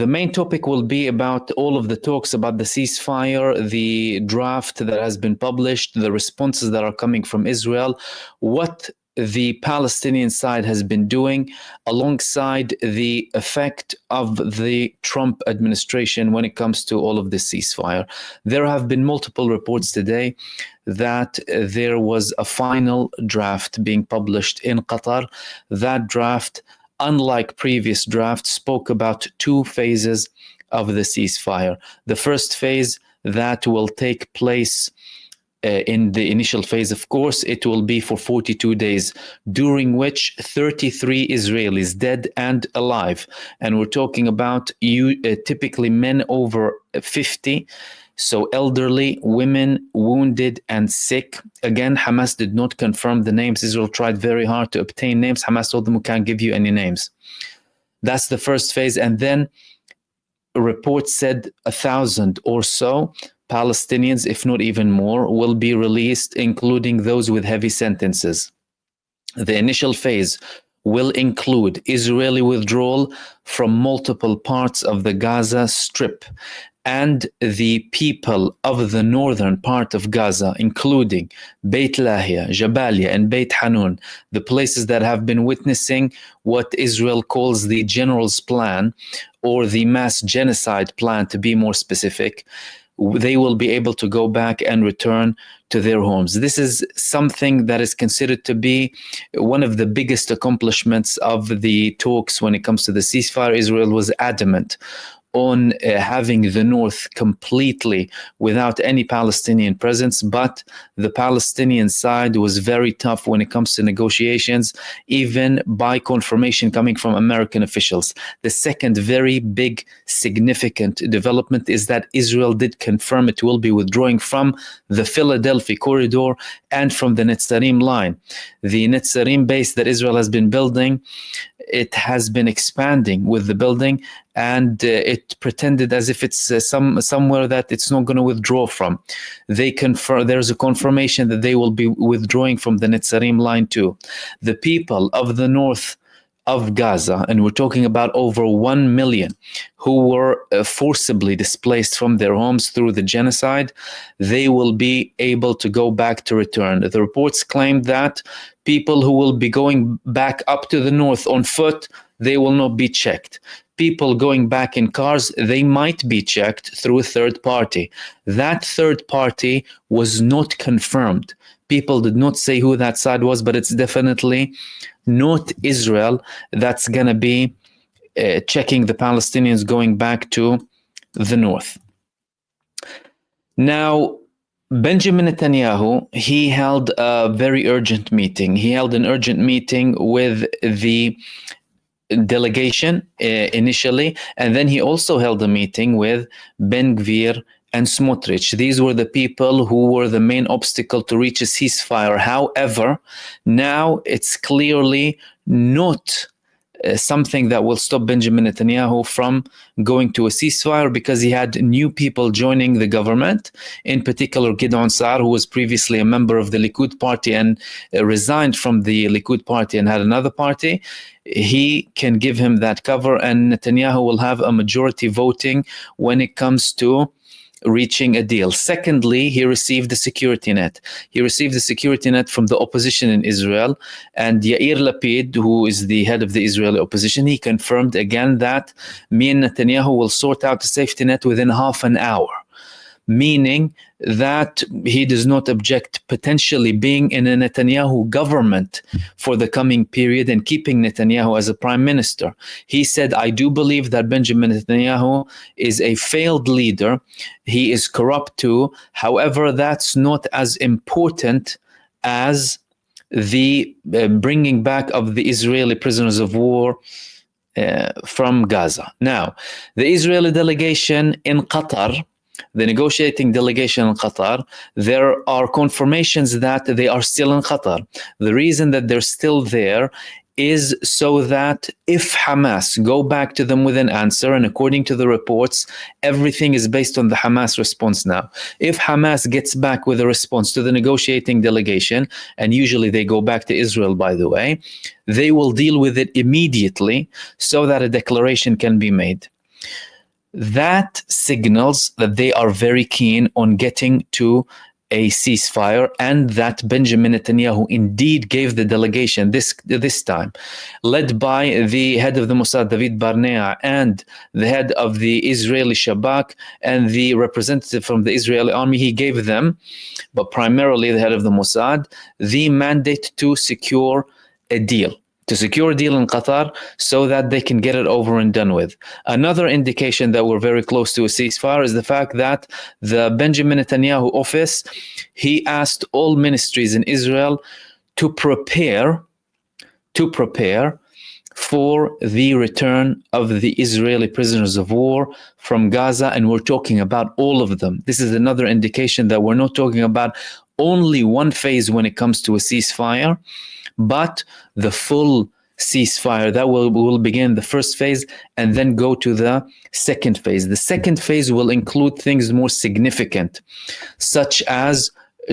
The main topic will be about all of the talks about the ceasefire, the draft that has been published, the responses that are coming from Israel, what the Palestinian side has been doing, alongside the effect of the Trump administration when it comes to all of this ceasefire. There have been multiple reports today that there was a final draft being published in Qatar. That draft, unlike previous drafts, spoke about two phases of the ceasefire. The first phase that will take place in the initial phase, of course, it will be for 42 days, during which 33 Israelis, dead and alive, and we're talking about typically men over 50, so elderly, women, wounded, and sick. Again, Hamas did not confirm the names. Israel tried very hard to obtain names. Hamas told them, we can't give you any names. That's the first phase. And then a report said 1,000 or so Palestinians, if not even more, will be released, including those with heavy sentences. The initial phase will include Israeli withdrawal from multiple parts of the Gaza Strip, and the people of the northern part of Gaza, including Beit Lahia, Jabalia, and Beit Hanun, the places that have been witnessing what Israel calls the General's Plan, or the mass genocide plan to be more specific. They will be able to go back and return to their homes. This is something that is considered to be one of the biggest accomplishments of the talks when it comes to the ceasefire. Israel was adamant on having the north completely without any Palestinian presence, but the Palestinian side was very tough when it comes to negotiations, even by confirmation coming from American officials. The second very big significant development is that Israel did confirm it will be withdrawing from the Philadelphia corridor and from the Netzarim line. The Netzarim base that Israel has been building, it has been expanding with the building, and it pretended as if it's somewhere that it's not going to withdraw from. There's a confirmation that they will be withdrawing from the Netzarim line too. The people of the north of Gaza, and we're talking about over 1 million who were forcibly displaced from their homes through the genocide, they will be able to go back to return. The reports claim that people who will be going back up to the north on foot, they will not be checked. People going back in cars, they might be checked through a third party. That third party was not confirmed. People did not say who that side was, but it's definitely not Israel that's going to be checking the Palestinians going back to the north. Now, Benjamin Netanyahu, he held a very urgent meeting. He held an urgent meeting with the delegation initially, and then he also held a meeting with Ben Gvir and Smotrich. These were the people who were the main obstacle to reach a ceasefire. However, now it's clearly not something that will stop Benjamin Netanyahu from going to a ceasefire, because he had new people joining the government, in particular Gideon Saar, who was previously a member of the Likud party and resigned from the Likud party and had another party. He can give him that cover, and Netanyahu will have a majority voting when it comes to reaching a deal. Secondly, he received a security net. He received a security net from the opposition in Israel, and Yair Lapid, who is the head of the Israeli opposition, he confirmed again that me and Netanyahu will sort out a safety net within half an hour, meaning that he does not object potentially being in a Netanyahu government for the coming period and keeping Netanyahu as a prime minister. He said, I do believe that Benjamin Netanyahu is a failed leader. He is corrupt too. However, that's not as important as the bringing back of the Israeli prisoners of war from Gaza. Now, the Israeli delegation in Qatar, the negotiating delegation in Qatar, there are confirmations that they are still in Qatar. The reason that they're still there is so that if Hamas go back to them with an answer, and according to the reports, everything is based on the Hamas response now. If Hamas gets back with a response to the negotiating delegation, and usually they go back to Israel, by the way, they will deal with it immediately so that a declaration can be made. That signals that they are very keen on getting to a ceasefire, and that Benjamin Netanyahu indeed gave the delegation this time, led by the head of the Mossad, David Barnea, and the head of the Israeli Shabak and the representative from the Israeli army. He gave them, but primarily the head of the Mossad, the mandate to secure a deal. To secure a deal in Qatar so that they can get it over and done with. Another indication that we're very close to a ceasefire is the fact that the Benjamin Netanyahu office, he asked all ministries in Israel to prepare for the return of the Israeli prisoners of war from Gaza, and we're talking about all of them. This is another indication that we're not talking about only one phase when it comes to a ceasefire, but the full ceasefire that will begin the first phase and then go to the second phase. The second phase will include things more significant, such as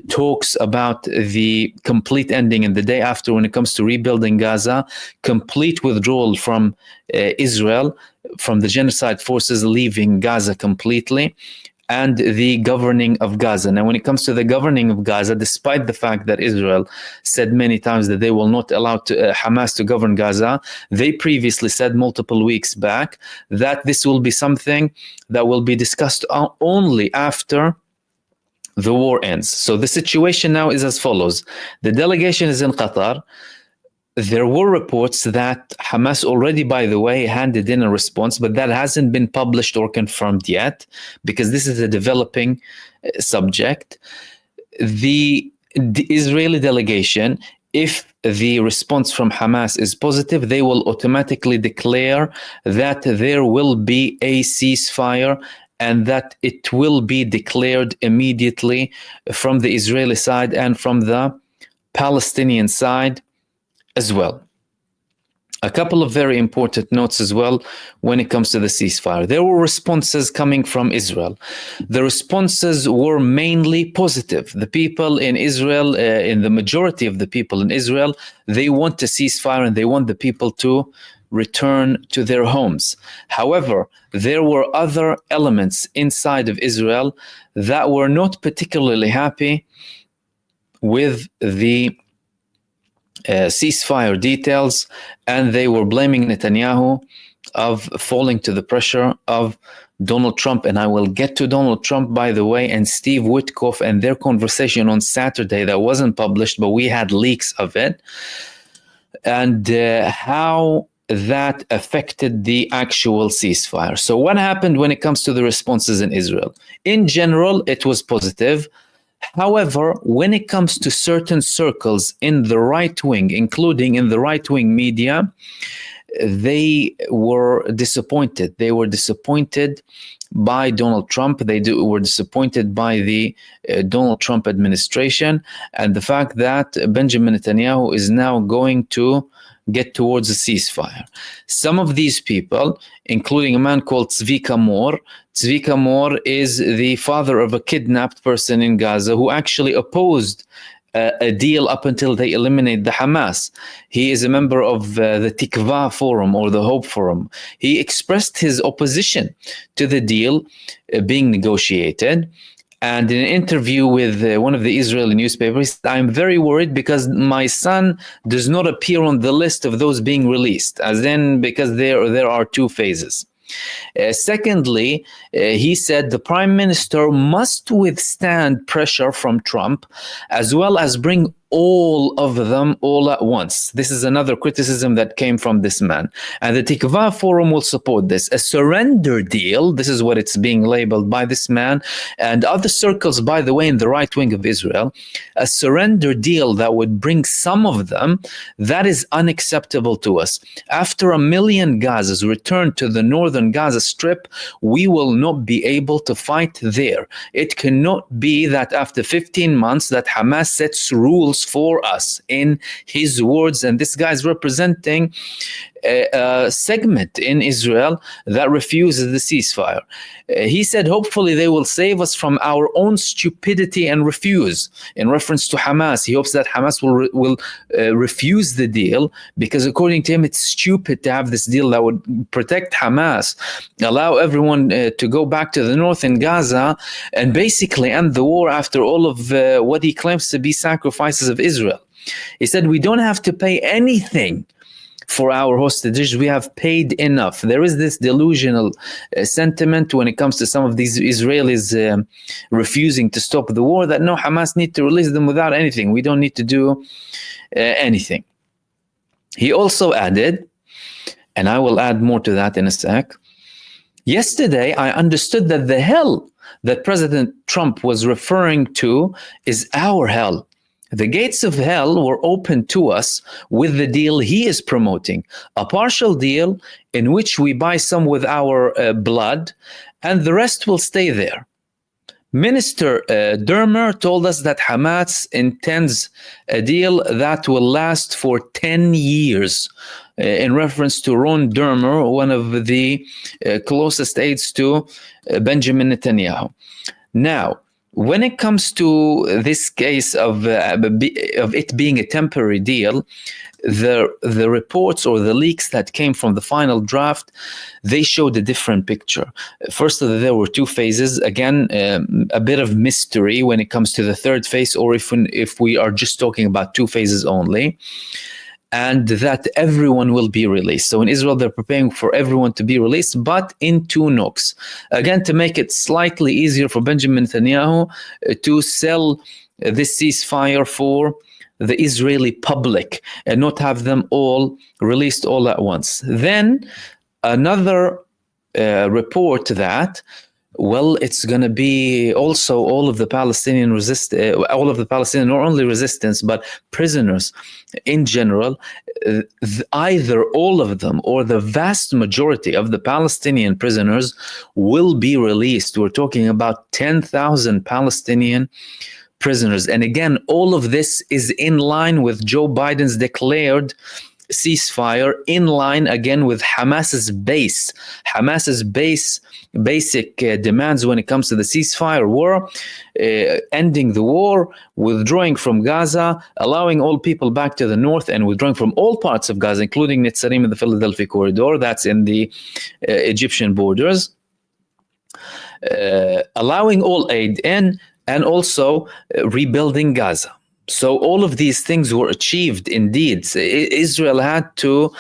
talks about the complete ending in the day after when it comes to rebuilding Gaza, complete withdrawal from Israel, from the genocide forces leaving Gaza completely, and the governing of Gaza. Now, when it comes to the governing of Gaza, despite the fact that Israel said many times that they will not allow Hamas to govern Gaza, they previously said multiple weeks back that this will be something that will be discussed only after the war ends. So the situation now is as follows. The delegation is in Qatar. There were reports that Hamas already, by the way, handed in a response, but that hasn't been published or confirmed yet because this is a developing subject. The Israeli delegation, if the response from Hamas is positive, they will automatically declare that there will be a ceasefire and that it will be declared immediately from the Israeli side and from the Palestinian side as well. A couple of very important notes as well when it comes to the ceasefire. There were responses coming from Israel. The responses were mainly positive. The people in Israel, in the majority of the people in Israel, they want a ceasefire and they want the people to return to their homes. However, there were other elements inside of Israel that were not particularly happy with the ceasefire details, and they were blaming Netanyahu of falling to the pressure of Donald Trump. And I will get to Donald Trump, by the way, and Steve Witkoff and their conversation on Saturday that wasn't published, but we had leaks of it, and how that affected the actual ceasefire. So what happened when it comes to the responses in Israel? In general, it was positive. However, when it comes to certain circles in the right wing, including in the right-wing media, they were disappointed. They were disappointed by Donald Trump. They were disappointed by the Donald Trump administration and the fact that Benjamin Netanyahu is now going to get towards a ceasefire. Some of these people, including a man called Tzvika Mor. Tzvika Mor is the father of a kidnapped person in Gaza who actually opposed a deal up until they eliminate the Hamas. He is a member of the Tikva Forum or the Hope Forum. He expressed his opposition to the deal being negotiated. And in an interview with one of the Israeli newspapers, he said, I'm very worried because my son does not appear on the list of those being released, as in because there are two phases. Secondly, he said the prime minister must withstand pressure from Trump as well as bring all of them all at once. This is another criticism that came from this man. And the Tikva Forum will support this. A surrender deal, this is what it's being labeled by this man and other circles, by the way, in the right wing of Israel. A surrender deal that would bring some of them, that is unacceptable to us. After 1 million Gazas return to the northern Gaza Strip, we will not be able to fight there. It cannot be that after 15 months that Hamas sets rules for us, in his words, and this guy's representing a segment in Israel that refuses the ceasefire. He said, hopefully they will save us from our own stupidity and refuse. In reference to Hamas, he hopes that Hamas will refuse the deal, because according to him, it's stupid to have this deal that would protect Hamas, allow everyone to go back to the north in Gaza, and basically end the war after all of what he claims to be sacrifices of Israel. He said, we don't have to pay anything for our hostages. We have paid enough. There is this delusional sentiment when it comes to some of these Israelis refusing to stop the war, that no, Hamas need to release them without anything. We don't need to do anything. He also added, and I will add more to that in a sec, yesterday I understood that the hell that President Trump was referring to is our hell. The gates of hell were open to us with the deal he is promoting, a partial deal in which we buy some with our blood, and the rest will stay there. Minister Dermer told us that Hamas intends a deal that will last for 10 years, in reference to Ron Dermer, one of the closest aides to Benjamin Netanyahu. Now, when it comes to this case of it being a temporary deal, the reports or the leaks that came from the final draft, they showed a different picture. First of all, there were two phases. Again, a bit of mystery when it comes to the third phase, or if we are just talking about two phases only. And that everyone will be released. So in Israel, they're preparing for everyone to be released, but in two nooks. Again, to make it slightly easier for Benjamin Netanyahu to sell this ceasefire for the Israeli public and not have them all released all at once. Then another report that, well, it's going to be also all of the Palestinian not only resistance, but prisoners in general, either all of them or the vast majority of the Palestinian prisoners will be released. We're talking about 10,000 Palestinian prisoners. And again, all of this is in line with Joe Biden's declared ceasefire, in line again with Hamas's basic demands when it comes to the ceasefire war, ending the war, withdrawing from Gaza, allowing all people back to the north, and withdrawing from all parts of Gaza, including Netzarim and the Philadelphia corridor, that's in the Egyptian borders, allowing all aid in, and also rebuilding Gaza. So all of these things were achieved indeed. Israel had to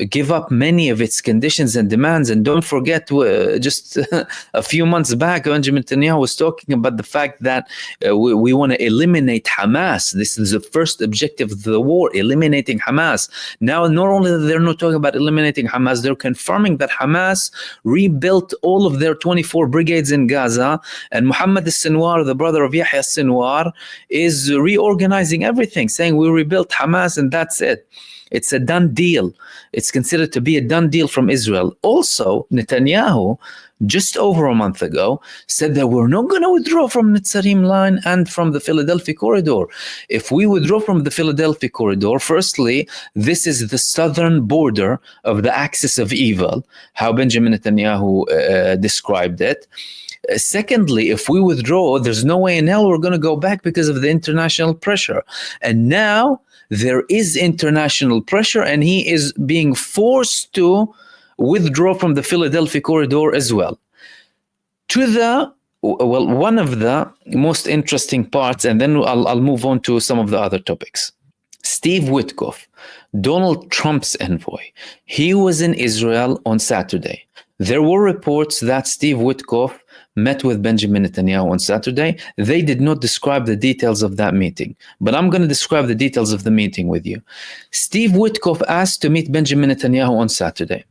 give up many of its conditions and demands. And don't forget, just a few months back, Benjamin Netanyahu was talking about the fact that we want to eliminate Hamas. This is the first objective of the war, eliminating Hamas. Now, not only that they're not talking about eliminating Hamas, they're confirming that Hamas rebuilt all of their 24 brigades in Gaza. And Mohammed al-Sinwar, the brother of Yahya al-Sinwar, is reorganizing everything, saying we rebuilt Hamas and that's it. It's a done deal. It's considered to be a done deal from Israel. Also, Netanyahu, just over a month ago, said that we're not going to withdraw from Netzarim line and from the Philadelphia corridor. If we withdraw from the Philadelphia corridor, firstly, this is the southern border of the axis of evil, how Benjamin Netanyahu described it. Secondly, if we withdraw, there's no way in hell we're going to go back because of the international pressure. And now there is international pressure, and he is being forced to withdraw from the Philadelphia corridor as well. One of the most interesting parts, and then I'll move on to some of the other topics. Steve Witkoff, Donald Trump's envoy, he was in Israel on Saturday. There were reports that Steve Witkoff met with Benjamin Netanyahu on Saturday. They did not describe the details of that meeting, but I'm going to describe the details of the meeting with you. Steve Witkoff asked to meet Benjamin Netanyahu on Saturday.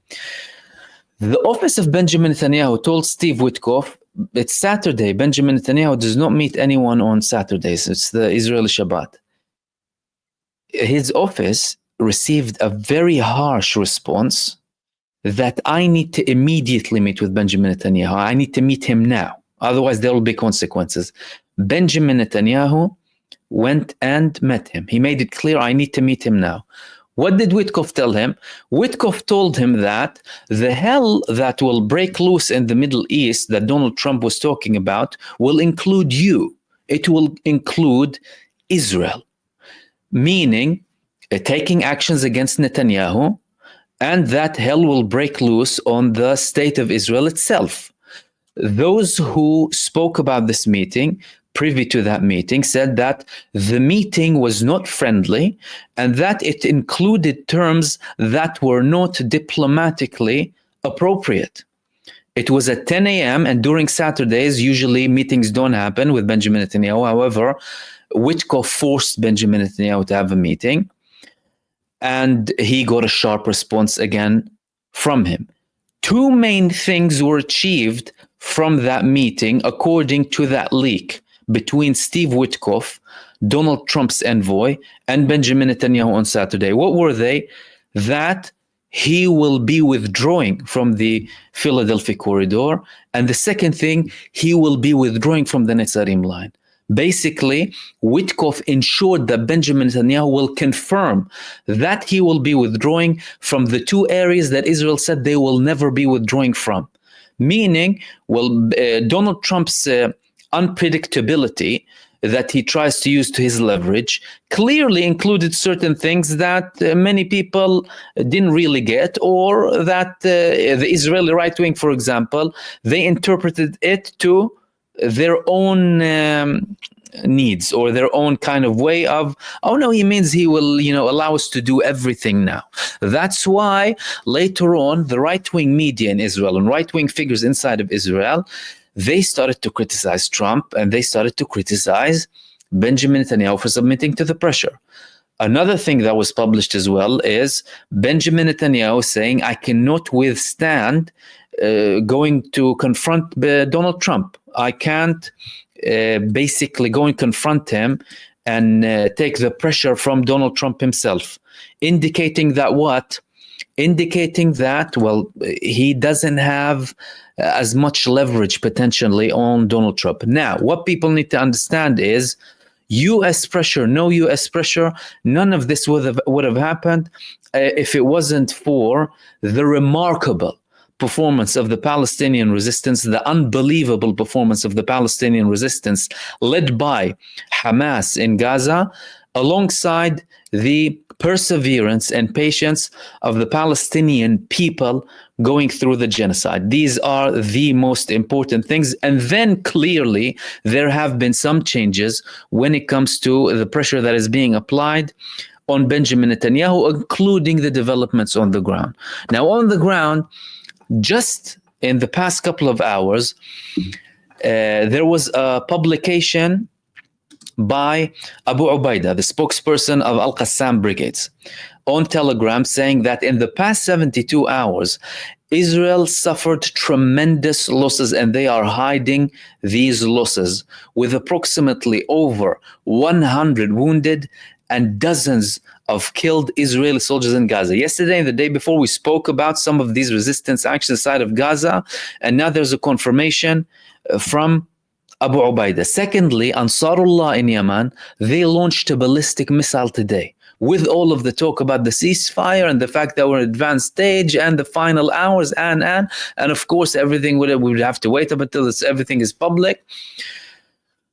The office of Benjamin Netanyahu told Steve Witkoff, it's Saturday. Benjamin Netanyahu does not meet anyone on Saturdays. It's the Israeli Shabbat. His office received a very harsh response that I need to immediately meet with Benjamin Netanyahu. I need to meet him now. Otherwise, there will be consequences. Benjamin Netanyahu went and met him. He made it clear, I need to meet him now. What did Witkoff tell him? Witkoff told him that the hell that will break loose in the Middle East that Donald Trump was talking about will include you. It will include Israel, meaning taking actions against Netanyahu, and that hell will break loose on the state of Israel itself. Those who spoke about this meeting, privy to that meeting, said that the meeting was not friendly and that it included terms that were not diplomatically appropriate. It was at 10 a.m. and during Saturdays, usually meetings don't happen with Benjamin Netanyahu. However, Witkoff forced Benjamin Netanyahu to have a meeting, and he got a sharp response again from him. Two main things were achieved from that meeting, according to that leak between Steve Witkoff, Donald Trump's envoy, and Benjamin Netanyahu on Saturday. What were they? That he will be withdrawing from the Philadelphia corridor. And the second thing, he will be withdrawing from the Netzarim line. Basically, Witkoff ensured that Benjamin Netanyahu will confirm that he will be withdrawing from the two areas that Israel said they will never be withdrawing from. Meaning, Donald Trump's unpredictability that he tries to use to his leverage clearly included certain things that many people didn't really get, or that the Israeli right wing, for example, they interpreted it to their own needs or their own kind of way of, oh no, he means he will, allow us to do everything now. That's why later on, the right-wing media in Israel and right-wing figures inside of Israel, they started to criticize Trump and they started to criticize Benjamin Netanyahu for submitting to the pressure. Another thing that was published as well is Benjamin Netanyahu saying, I cannot withstand going to confront Donald Trump. I can't basically go and confront him and take the pressure from Donald Trump himself. Indicating that what? Indicating that, well, he doesn't have as much leverage potentially on Donald Trump. Now, what people need to understand is U.S. pressure, no U.S. pressure, none of this would have happened if it wasn't for the remarkable performance of the Palestinian resistance, the unbelievable performance of the Palestinian resistance led by Hamas in Gaza, alongside the perseverance and patience of the Palestinian people going through the genocide. These are the most important things. And then clearly there have been some changes when it comes to the pressure that is being applied on Benjamin Netanyahu, including the developments on the ground. Now, on the ground, just in the past couple of hours, there was a publication by Abu Ubaidah, the spokesperson of Al-Qassam Brigades, on Telegram, saying that in the past 72 hours, Israel suffered tremendous losses, and they are hiding these losses, with approximately over 100 wounded and dozens of killed Israeli soldiers in Gaza. Yesterday and the day before, we spoke about some of these resistance actions inside of Gaza, and now there's a confirmation from Abu Ubaidah. Secondly, Ansarullah in Yemen, they launched a ballistic missile today. With all of the talk about the ceasefire and the fact that we're in advanced stage and the final hours and of course everything we would have to wait up until everything is public.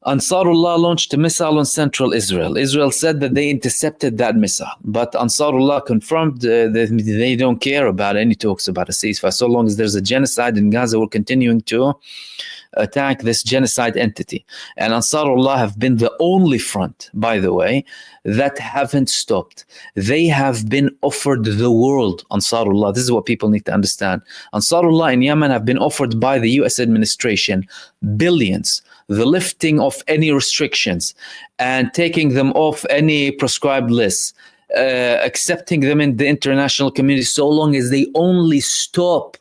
Ansarullah launched a missile on central Israel. Israel said that they intercepted that missile, but Ansarullah confirmed that they don't care about any talks about a ceasefire. So long as there's a genocide in Gaza, we're continuing to attack this genocide entity. And Ansarullah have been the only front, by the way, that haven't stopped. They have been offered the world, Ansarullah. This is what people need to understand. Ansarullah in Yemen have been offered by the US administration billions, the lifting of any restrictions and taking them off any prescribed lists, accepting them in the international community so long as they only stop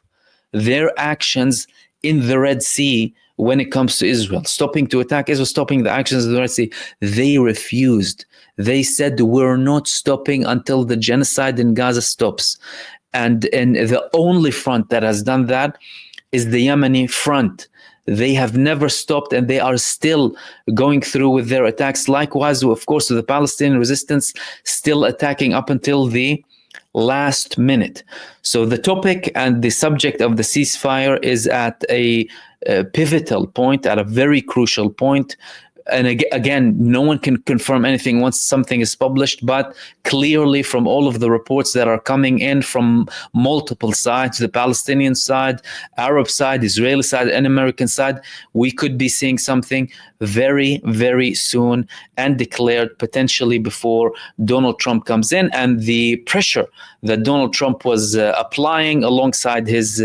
their actions in the Red Sea when it comes to Israel, stopping to attack Israel, stopping the actions of the Red Sea. They refused. They said, we're not stopping until the genocide in Gaza stops. And the only front that has done that is the Yemeni front. They have never stopped, and they are still going through with their attacks. Likewise, of course, the Palestinian resistance still attacking up until the last minute. So the topic and the subject of the ceasefire is at a pivotal point, at a very crucial point. And again, no one can confirm anything once something is published, but clearly from all of the reports that are coming in from multiple sides, the Palestinian side, Arab side, Israeli side, and American side, we could be seeing something very, very soon and declared potentially before Donald Trump comes in. And the pressure that Donald Trump was applying alongside his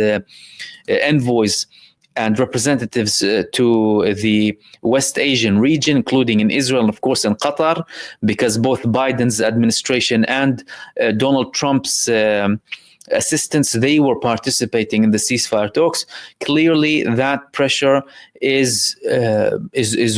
envoys and representatives to the West Asian region, including in Israel and, of course, in Qatar, because both Biden's administration and Donald Trump's assistants, they were participating in the ceasefire talks. Clearly, that pressure is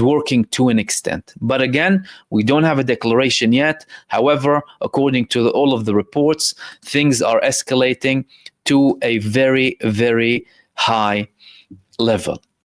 working to an extent. But again, we don't have a declaration yet. However, according to all of the reports, things are escalating to a very, very high level.